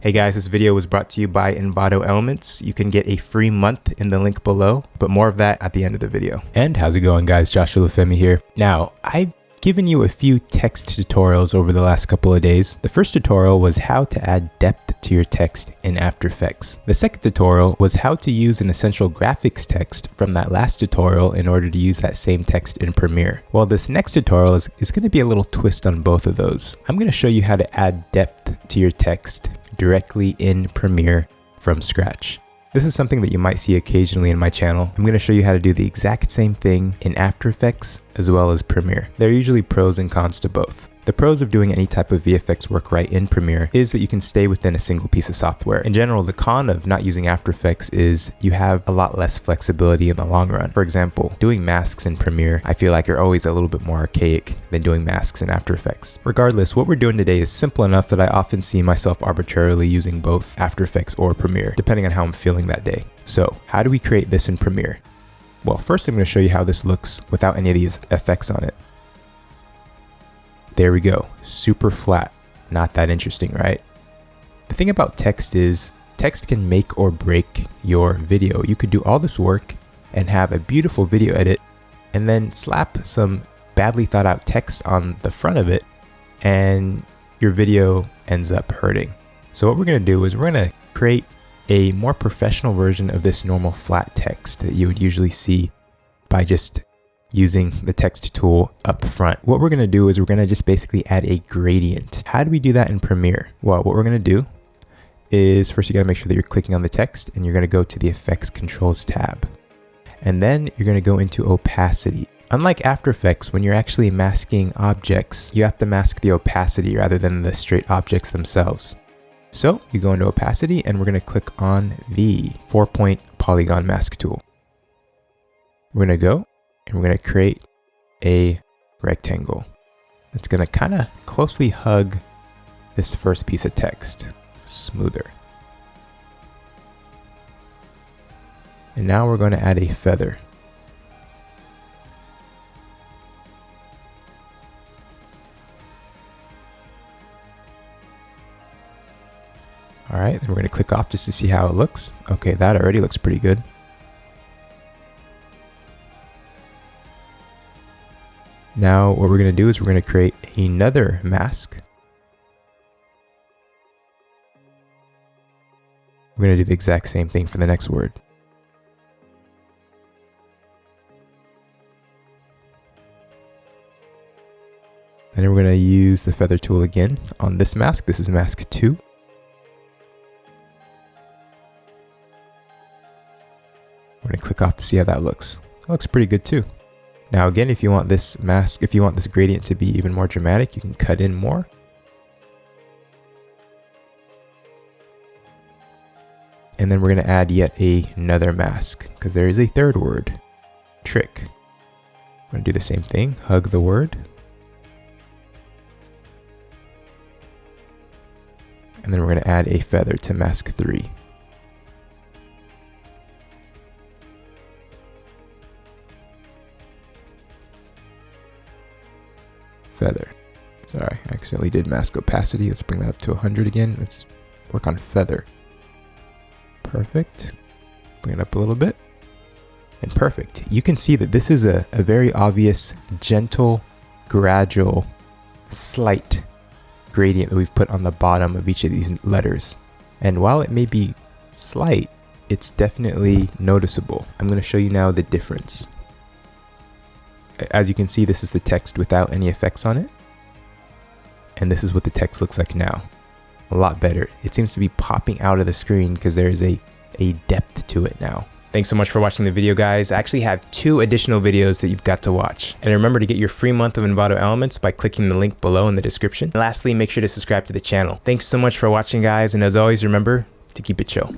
Hey guys, this video was brought to you by Envato Elements. You can get a free month in the link below, but more of that at the end of the video. And how's it going, guys? Josh Olufemii here. Now, I've given you a few text tutorials over the last couple of days. The first tutorial was how to add depth to your text in After Effects. The second tutorial was how to use an essential graphics text from that last tutorial in order to use that same text in Premiere. Well, this next tutorial is going to be a little twist on both of those. I'm going to show you how to add depth to your text directly in Premiere from scratch. This is something that you might see occasionally in my channel. I'm going to show you how to do the exact same thing in After Effects as well as Premiere. There are usually pros and cons to both. The pros of doing any type of VFX work right in Premiere is that you can stay within a single piece of software. In general, the con of not using After Effects is you have a lot less flexibility in the long run. For example, doing masks in Premiere, I feel like are always a little bit more archaic than doing masks in After Effects. Regardless, what we're doing today is simple enough that I often see myself arbitrarily using both After Effects or Premiere, depending on how I'm feeling that day. So, how do we create this in Premiere? Well, first I'm going to show you how this looks without any of these effects on it. There we go, super flat. Not that interesting, right? The thing about text is, text can make or break your video. You could do all this work and have a beautiful video edit and then slap some badly thought out text on the front of it and your video ends up hurting. So what we're gonna do is we're gonna create a more professional version of this normal flat text that you would usually see by just using the text tool up front. What we're going to do is we're going to just basically add a gradient. How do we do that in Premiere? Well, what we're going to do is first you got to make sure that you're clicking on the text and you're going to go to the Effects Controls tab. And then you're going to go into opacity. Unlike After Effects, when you're actually masking objects, you have to mask the opacity rather than the straight objects themselves. So you go into opacity and we're going to click on the 4-point polygon mask tool. We're going to go and we're going to create a rectangle. It's going to kind of closely hug this first piece of text, smoother. And now we're going to add a feather. All right, then we're going to click off just to see how it looks. Okay, that already looks pretty good. Now what we're going to do is we're going to create another mask. We're going to do the exact same thing for the next word. And then we're going to use the feather tool again on this mask. This is mask 2. We're going to click off to see how that looks. That looks pretty good too. Now again, if you want this mask, if you want this gradient to be even more dramatic, you can cut in more. And then we're going to add yet another mask because there is a third word, trick. I'm going to do the same thing, hug the word. And then we're going to add a feather to mask 3. Feather. Sorry, I accidentally did mask opacity. Let's bring that up to 100 again. Let's work on feather. Perfect. Bring it up a little bit. And perfect. You can see that this is a very obvious, gentle, gradual, slight gradient that we've put on the bottom of each of these letters. And while it may be slight, it's definitely noticeable. I'm going to show you now the difference. As you can see, this is the text without any effects on it. And this is what the text looks like now. A lot better. It seems to be popping out of the screen because there is a depth to it now. Thanks so much for watching the video, guys. I actually have 2 additional videos that you've got to watch. And remember to get your free month of Envato Elements by clicking the link below in the description. And lastly, make sure to subscribe to the channel. Thanks so much for watching, guys. And as always, remember to keep it chill.